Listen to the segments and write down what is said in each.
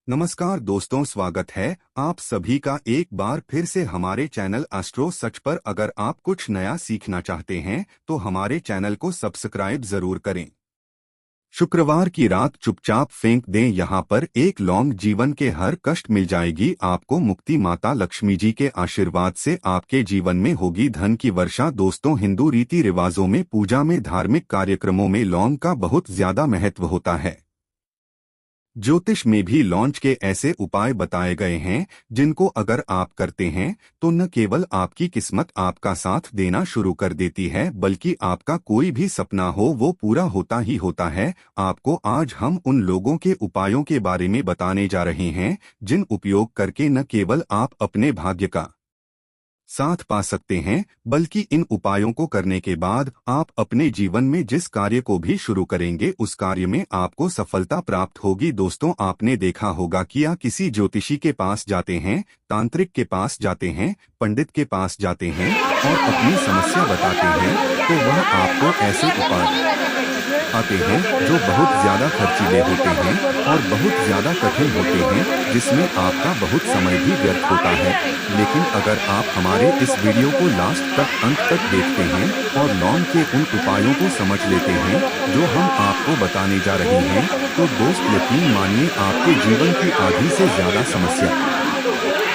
नमस्कार दोस्तों, स्वागत है आप सभी का एक बार फिर से हमारे चैनल एस्ट्रो सच पर। अगर आप कुछ नया सीखना चाहते हैं तो हमारे चैनल को सब्सक्राइब जरूर करें। शुक्रवार की रात चुपचाप फेंक दें, यहाँ पर एक लौंग जीवन के हर कष्ट मिल जाएगी आपको मुक्ति। माता लक्ष्मी जी के आशीर्वाद से आपके जीवन में होगी धन की वर्षा। दोस्तों, हिंदू रीति रिवाजों में, पूजा में, धार्मिक कार्यक्रमों में लौंग का बहुत ज्यादा महत्व होता है। ज्योतिष में भी लौंग के ऐसे उपाय बताए गए हैं जिनको अगर आप करते हैं तो न केवल आपकी किस्मत आपका साथ देना शुरू कर देती है, बल्कि आपका कोई भी सपना हो वो पूरा होता ही होता है। आपको आज हम उन लोगों के उपायों के बारे में बताने जा रहे हैं जिन उपयोग करके न केवल आप अपने भाग्य का साथ पा सकते हैं, बल्कि इन उपायों को करने के बाद आप अपने जीवन में जिस कार्य को भी शुरू करेंगे उस कार्य में आपको सफलता प्राप्त होगी। दोस्तों, आपने देखा होगा कि या किसी ज्योतिषी के पास जाते हैं, तांत्रिक के पास जाते हैं, पंडित के पास जाते हैं और अपनी समस्या बताते हैं तो वह आपको ऐसे उपाय आते हैं जो बहुत ज्यादा खर्चीले होते हैं और बहुत ज्यादा कठिन होते हैं, जिसमें आपका बहुत समय भी व्यर्थ होता है। लेकिन अगर आप हमारे इस वीडियो को लास्ट तक, अंत तक देखते हैं और लौंग के उन उपायों को समझ लेते हैं जो हम आपको बताने जा रहे हैं, तो दोस्त यकीन मानिए आपके जीवन की आधी से ज्यादा समस्या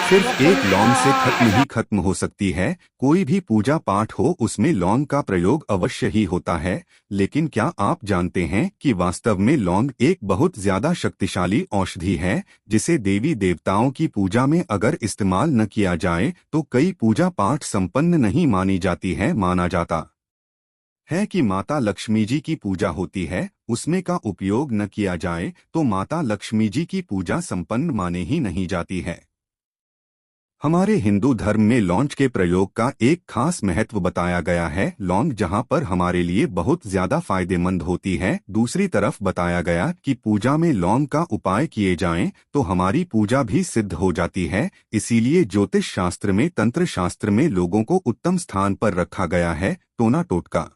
सिर्फ एक लौंग से खत्म हो सकती है। कोई भी पूजा पाठ हो उसमें लौंग का प्रयोग अवश्य ही होता है। लेकिन क्या आप जानते हैं कि वास्तव में लौंग एक बहुत ज्यादा शक्तिशाली औषधि है, जिसे देवी देवताओं की पूजा में अगर इस्तेमाल न किया जाए तो कई पूजा पाठ संपन्न नहीं मानी जाती है। माना जाता है कि माता लक्ष्मी जी की पूजा होती है, उसमें का उपयोग न किया जाए तो माता लक्ष्मी जी की पूजा संपन्न माने ही नहीं जाती है। हमारे हिंदू धर्म में लौंग के प्रयोग का एक खास महत्व बताया गया है। लौंग जहां पर हमारे लिए बहुत ज्यादा फायदेमंद होती है, दूसरी तरफ बताया गया कि पूजा में लौंग का उपाय किए जाएं तो हमारी पूजा भी सिद्ध हो जाती है। इसीलिए ज्योतिष शास्त्र में, तंत्र शास्त्र में लोगों को उत्तम स्थान पर रखा गया है। टोना टोटका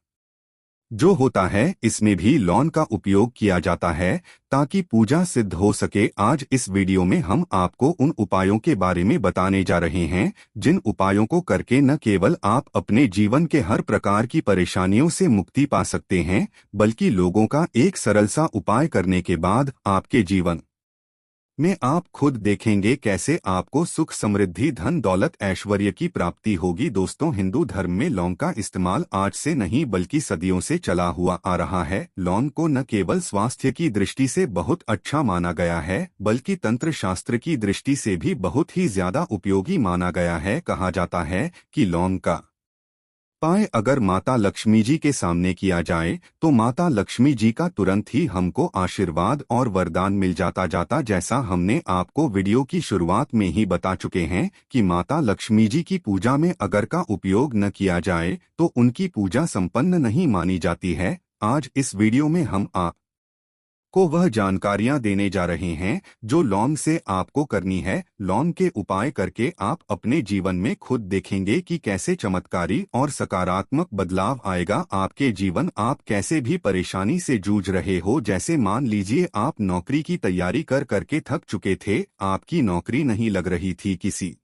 जो होता है इसमें भी लौंग का उपयोग किया जाता है ताकि पूजा सिद्ध हो सके। आज इस वीडियो में हम आपको उन उपायों के बारे में बताने जा रहे हैं जिन उपायों को करके न केवल आप अपने जीवन के हर प्रकार की परेशानियों से मुक्ति पा सकते हैं, बल्कि लोगों का एक सरल सा उपाय करने के बाद आपके जीवन में आप खुद देखेंगे कैसे आपको सुख, समृद्धि, धन दौलत, ऐश्वर्य की प्राप्ति होगी। दोस्तों, हिंदू धर्म में लौंग का इस्तेमाल आज से नहीं बल्कि सदियों से चला हुआ आ रहा है। लौंग को न केवल स्वास्थ्य की दृष्टि से बहुत अच्छा माना गया है, बल्कि तंत्र शास्त्र की दृष्टि से भी बहुत ही ज्यादा उपयोगी माना गया है। कहा जाता है कि लौंग का पाए अगर माता लक्ष्मी जी के सामने किया जाए तो माता लक्ष्मी जी का तुरंत ही हमको आशीर्वाद और वरदान मिल जाता। जैसा हमने आपको वीडियो की शुरुआत में ही बता चुके हैं कि माता लक्ष्मी जी की पूजा में अगर का उपयोग न किया जाए तो उनकी पूजा संपन्न नहीं मानी जाती है। आज इस वीडियो में हम आप को वह जानकारियां देने जा रहे हैं जो लौंग से आपको करनी है। लौंग के उपाय करके आप अपने जीवन में खुद देखेंगे कि कैसे चमत्कारी और सकारात्मक बदलाव आएगा आपके जीवन। आप कैसे भी परेशानी से जूझ रहे हो, जैसे मान लीजिए आप नौकरी की तैयारी कर करके थक चुके थे, आपकी नौकरी नहीं लग रही थी, किसी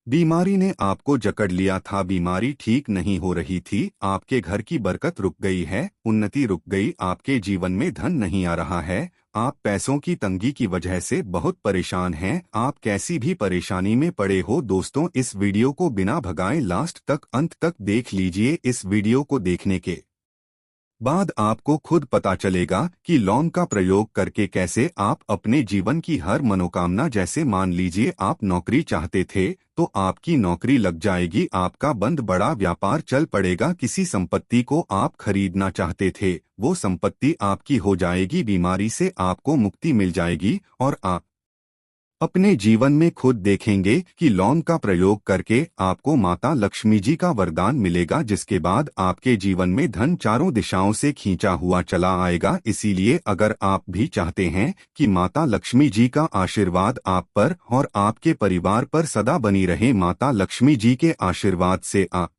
बीमारी ने आपको जकड़ लिया था, बीमारी ठीक नहीं हो रही थी, आपके घर की बरकत रुक गई है, उन्नति रुक गई, आपके जीवन में धन नहीं आ रहा है, आप पैसों की तंगी की वजह से बहुत परेशान हैं, आप कैसी भी परेशानी में पड़े हो। दोस्तों, इस वीडियो को बिना भगाए लास्ट तक, अंत तक देख लीजिए। इस वीडियो को देखने के बाद आपको खुद पता चलेगा कि लौंग का प्रयोग करके कैसे आप अपने जीवन की हर मनोकामना, जैसे मान लीजिए आप नौकरी चाहते थे तो आपकी नौकरी लग जाएगी, आपका बंद बड़ा व्यापार चल पड़ेगा, किसी संपत्ति को आप खरीदना चाहते थे वो संपत्ति आपकी हो जाएगी, बीमारी से आपको मुक्ति मिल जाएगी और आप अपने जीवन में खुद देखेंगे कि लौंग का प्रयोग करके आपको माता लक्ष्मी जी का वरदान मिलेगा, जिसके बाद आपके जीवन में धन चारों दिशाओं से खींचा हुआ चला आएगा। इसीलिए अगर आप भी चाहते हैं कि माता लक्ष्मी जी का आशीर्वाद आप पर और आपके परिवार पर सदा बनी रहे, माता लक्ष्मी जी के आशीर्वाद से आप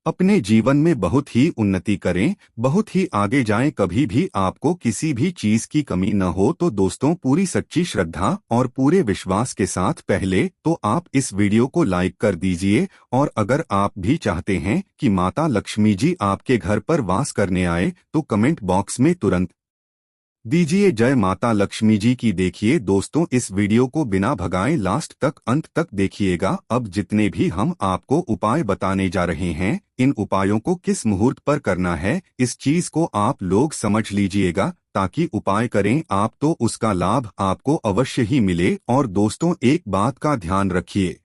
अपने जीवन में बहुत ही उन्नति करें, बहुत ही आगे जाएं। कभी भी आपको किसी भी चीज की कमी न हो तो दोस्तों, पूरी सच्ची श्रद्धा और पूरे विश्वास के साथ पहले तो आप इस वीडियो को लाइक कर दीजिए। और अगर आप भी चाहते हैं कि माता लक्ष्मी जी आपके घर पर वास करने आए तो कमेंट बॉक्स में तुरंत दीजिए जय माता लक्ष्मी जी की। देखिए दोस्तों, इस वीडियो को बिना भगाए लास्ट तक अंत तक देखिएगा। अब जितने भी हम आपको उपाय बताने जा रहे हैं, इन उपायों को किस मुहूर्त पर करना है, इस चीज को आप लोग समझ लीजिएगा, ताकि उपाय करें आप तो उसका लाभ आपको अवश्य ही मिले। और दोस्तों, एक बात का ध्यान रखिए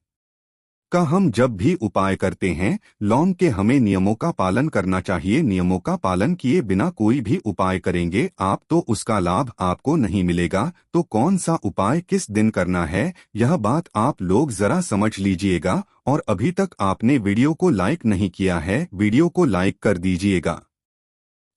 का हम जब भी उपाय करते हैं लॉन्ग के हमें नियमों का पालन करना चाहिए। नियमों का पालन किए बिना कोई भी उपाय करेंगे आप तो उसका लाभ आपको नहीं मिलेगा। तो कौन सा उपाय किस दिन करना है, यह बात आप लोग जरा समझ लीजिएगा। और अभी तक आपने वीडियो को लाइक नहीं किया है, वीडियो को लाइक कर दीजिएगा।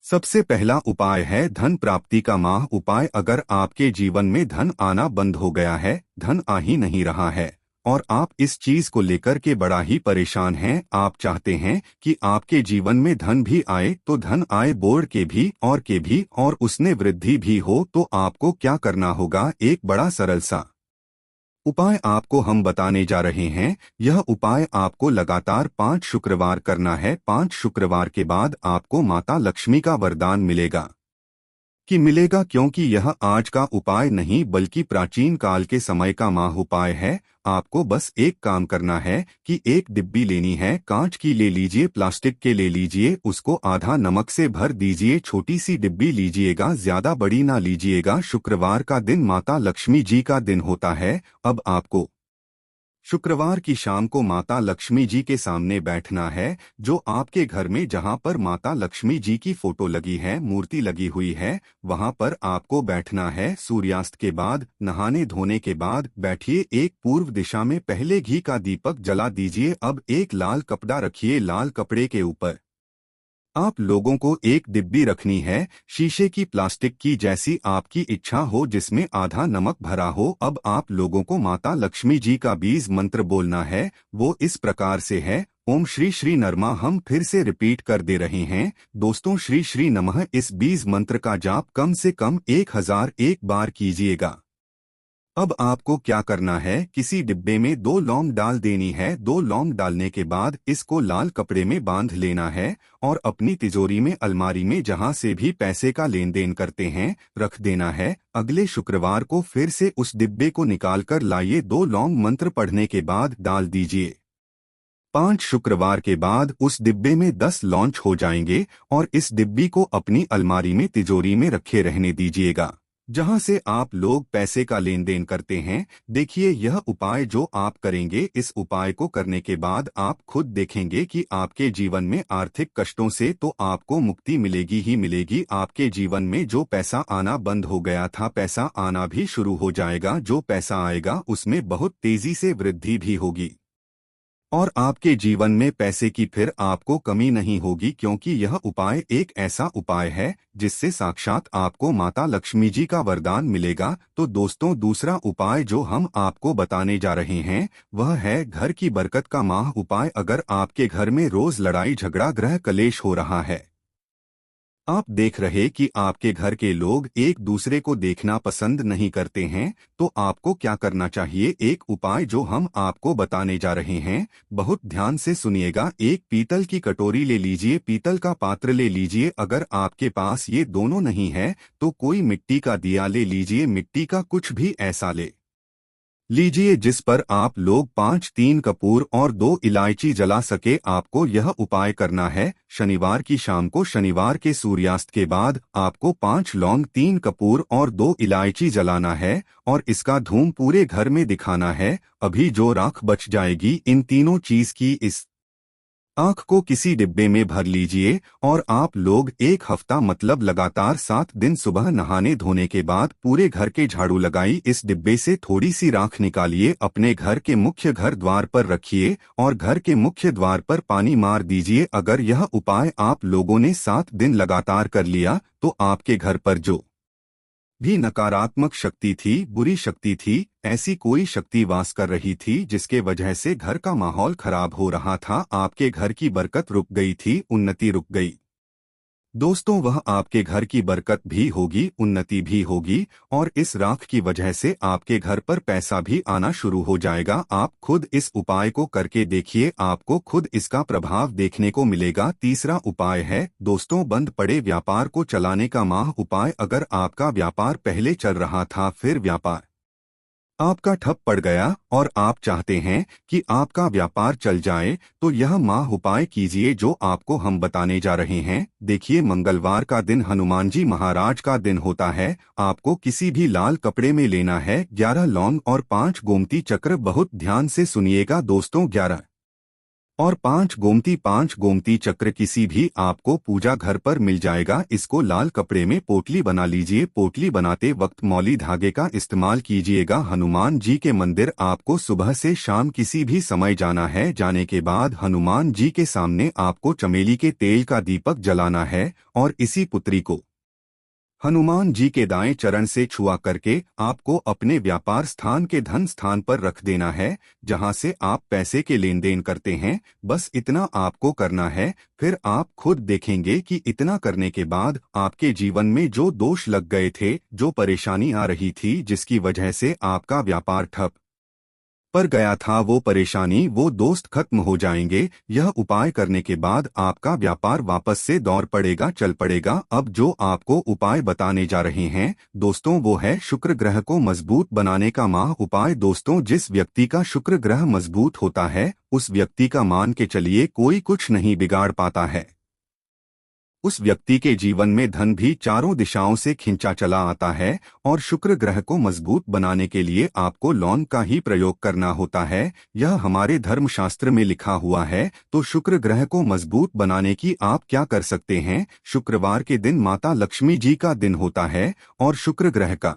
सबसे पहला उपाय है धन प्राप्ति का माह उपाय। अगर आपके जीवन में धन आना बंद हो गया है, धन आ ही नहीं रहा है और आप इस चीज को लेकर के बड़ा ही परेशान हैं, आप चाहते हैं कि आपके जीवन में धन भी आए, तो धन आए बोर्ड के भी और उसने वृद्धि भी हो, तो आपको क्या करना होगा, एक बड़ा सरल सा उपाय आपको हम बताने जा रहे हैं। यह उपाय आपको लगातार 5 शुक्रवार करना है। 5 शुक्रवार के बाद आपको माता लक्ष्मी का वरदान मिलेगा क्योंकि यह आज का उपाय नहीं बल्कि प्राचीन काल के समय का माह उपाय है। आपको बस एक काम करना है कि एक डिब्बी लेनी है, कांच की ले लीजिए, प्लास्टिक के ले लीजिए, उसको आधा नमक से भर दीजिए। छोटी सी डिब्बी लीजिएगा, ज्यादा बड़ी ना लीजिएगा। शुक्रवार का दिन माता लक्ष्मी जी का दिन होता है। अब आपको शुक्रवार की शाम को माता लक्ष्मी जी के सामने बैठना है, जो आपके घर में जहां पर माता लक्ष्मी जी की फोटो लगी है, मूर्ति लगी हुई है, वहां पर आपको बैठना है। सूर्यास्त के बाद, नहाने धोने के बाद बैठिए। एक पूर्व दिशा में पहले घी का दीपक जला दीजिए। अब एक लाल कपड़ा रखिए, लाल कपड़े के ऊपर आप लोगों को एक डिब्बी रखनी है, शीशे की, प्लास्टिक की, जैसी आपकी इच्छा हो, जिसमें आधा नमक भरा हो। अब आप लोगों को माता लक्ष्मी जी का बीज मंत्र बोलना है। वो इस प्रकार से है, ओम श्री श्री नरमा। हम फिर से रिपीट कर दे रहे हैं दोस्तों, श्री श्री नमः। इस बीज मंत्र का जाप कम से कम 1001 बार कीजिएगा। अब आपको क्या करना है, किसी डिब्बे में 2 लौंग डाल देनी है। 2 लौंग डालने के बाद इसको लाल कपड़े में बांध लेना है और अपनी तिजोरी में, अलमारी में, जहां से भी पैसे का लेन देन करते हैं, रख देना है। अगले शुक्रवार को फिर से उस डिब्बे को निकाल कर लाइए। 2 लौंग मंत्र पढ़ने के बाद डाल दीजिए। 5 शुक्रवार के बाद उस डिब्बे में 10 लॉन्च हो जाएंगे और इस डिब्बी को अपनी अलमारी में, तिजोरी में रखे रहने दीजिएगा, जहां से आप लोग पैसे का लेन देन करते हैं। देखिए, यह उपाय जो आप करेंगे, इस उपाय को करने के बाद आप खुद देखेंगे कि आपके जीवन में आर्थिक कष्टों से तो आपको मुक्ति मिलेगी ही मिलेगी। आपके जीवन में जो पैसा आना बंद हो गया था, पैसा आना भी शुरू हो जाएगा। जो पैसा आएगा उसमें बहुत तेजी से वृद्धि भी होगी और आपके जीवन में पैसे की फिर आपको कमी नहीं होगी, क्योंकि यह उपाय एक ऐसा उपाय है जिससे साक्षात आपको माता लक्ष्मी जी का वरदान मिलेगा। तो दोस्तों, दूसरा उपाय जो हम आपको बताने जा रहे हैं वह है घर की बरकत का माह उपाय। अगर आपके घर में रोज लड़ाई झगड़ा, गृह कलेश हो रहा है, आप देख रहे कि आपके घर के लोग एक दूसरे को देखना पसंद नहीं करते हैं, तो आपको क्या करना चाहिए, एक उपाय जो हम आपको बताने जा रहे हैं, बहुत ध्यान से सुनिएगा। एक पीतल की कटोरी ले लीजिए, पीतल का पात्र ले लीजिए। अगर आपके पास ये दोनों नहीं है तो कोई मिट्टी का दिया ले लीजिए, मिट्टी का कुछ भी ऐसा ले लीजिए जिस पर आप लोग 5 3 कपूर और 2 इलायची जला सके। आपको यह उपाय करना है शनिवार की शाम को। शनिवार के सूर्यास्त के बाद आपको 5 लौंग, 3 कपूर और 2 इलायची जलाना है और इसका धूम पूरे घर में दिखाना है। अभी जो राख बच जाएगी इन तीनों चीज की, इस आँख को किसी डिब्बे में भर लीजिए और आप लोग 1 हफ्ता मतलब लगातार 7 दिन सुबह नहाने धोने के बाद पूरे घर के झाड़ू लगाई। इस डिब्बे से थोड़ी सी राख निकालिए, अपने घर के मुख्य घर द्वार पर रखिए और घर के मुख्य द्वार पर पानी मार दीजिए। अगर यह उपाय आप लोगों ने 7 दिन लगातार कर लिया तो आपके घर पर जो भी नकारात्मक शक्ति थी, बुरी शक्ति थी, ऐसी कोई शक्ति वास कर रही थी जिसके वजह से घर का माहौल खराब हो रहा था। आपके घर की बरकत रुक गई थी, उन्नति रुक गई। दोस्तों, वह आपके घर की बरकत भी होगी, उन्नति भी होगी, और इस राख की वजह से आपके घर पर पैसा भी आना शुरू हो जाएगा। आप खुद इस उपाय को करके देखिए, आपको खुद इसका प्रभाव देखने को मिलेगा। तीसरा उपाय है दोस्तों, बंद पड़े व्यापार को चलाने का माह उपाय। अगर आपका व्यापार पहले चल रहा था, फिर व्यापार आपका ठप पड़ गया और आप चाहते हैं कि आपका व्यापार चल जाए, तो यह माह उपाय कीजिए जो आपको हम बताने जा रहे हैं। देखिए, मंगलवार का दिन हनुमान जी महाराज का दिन होता है। आपको किसी भी लाल कपड़े में लेना है 11 लौंग और 5 गोमती चक्र। बहुत ध्यान से सुनिएगा दोस्तों, 11 और 5 गोमती चक्र किसी भी आपको पूजा घर पर मिल जाएगा। इसको लाल कपड़े में पोटली बना लीजिए। पोटली बनाते वक्त मौली धागे का इस्तेमाल कीजिएगा। हनुमान जी के मंदिर आपको सुबह से शाम किसी भी समय जाना है। जाने के बाद हनुमान जी के सामने आपको चमेली के तेल का दीपक जलाना है और इसी पुत्री को हनुमान जी के दाएं चरण से छुआ करके आपको अपने व्यापार स्थान के धन स्थान पर रख देना है, जहां से आप पैसे के लेन देन करते हैं। बस इतना आपको करना है। फिर आप खुद देखेंगे कि इतना करने के बाद आपके जीवन में जो दोष लग गए थे, जो परेशानी आ रही थी, जिसकी वजह से आपका व्यापार ठप पर गया था, वो परेशानी, वो दोस्त खत्म हो जाएंगे। यह उपाय करने के बाद आपका व्यापार वापस से दौड़ पड़ेगा, चल पड़ेगा। अब जो आपको उपाय बताने जा रहे हैं दोस्तों, वो है शुक्र ग्रह को मजबूत बनाने का माह उपाय। दोस्तों, जिस व्यक्ति का शुक्र ग्रह मजबूत होता है, उस व्यक्ति का मान के चलिए कोई कुछ नहीं बिगाड़ पाता है। उस व्यक्ति के जीवन में धन भी चारों दिशाओं से खिंचा चला आता है। और शुक्र ग्रह को मजबूत बनाने के लिए आपको लौंग का ही प्रयोग करना होता है। यह हमारे धर्मशास्त्र में लिखा हुआ है। तो शुक्र ग्रह को मजबूत बनाने की आप क्या कर सकते हैं? शुक्रवार के दिन माता लक्ष्मी जी का दिन होता है और शुक्र ग्रह का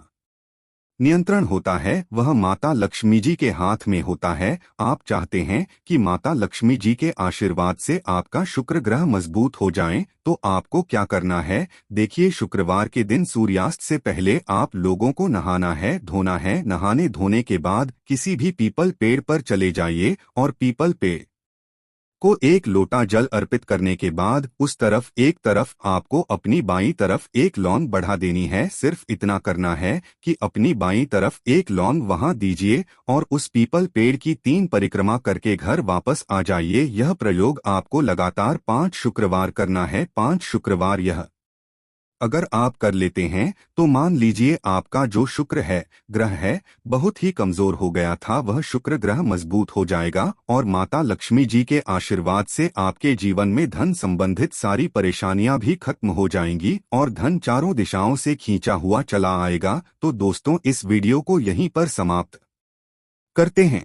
नियंत्रण होता है, वह माता लक्ष्मी जी के हाथ में होता है। आप चाहते हैं कि माता लक्ष्मी जी के आशीर्वाद से आपका शुक्र ग्रह मजबूत हो जाए, तो आपको क्या करना है? देखिए, शुक्रवार के दिन सूर्यास्त से पहले आप लोगों को नहाना है, धोना है। नहाने धोने के बाद किसी भी पीपल पेड़ पर चले जाइए और पीपल पेड़ को एक लोटा जल अर्पित करने के बाद उस तरफ एक तरफ आपको अपनी बाईं तरफ एक लौंग बढ़ा देनी है। सिर्फ इतना करना है कि अपनी बाईं तरफ एक लौंग वहां दीजिए और उस पीपल पेड़ की 3 परिक्रमा करके घर वापस आ जाइए। यह प्रयोग आपको लगातार 5 शुक्रवार करना है। 5 शुक्रवार यह अगर आप कर लेते हैं तो मान लीजिए आपका जो शुक्र है ग्रह है बहुत ही कमजोर हो गया था, वह शुक्र ग्रह मजबूत हो जाएगा और माता लक्ष्मी जी के आशीर्वाद से आपके जीवन में धन संबंधित सारी परेशानियां भी खत्म हो जाएंगी और धन चारों दिशाओं से खींचा हुआ चला आएगा। तो दोस्तों, इस वीडियो को यहीं पर समाप्त करते हैं।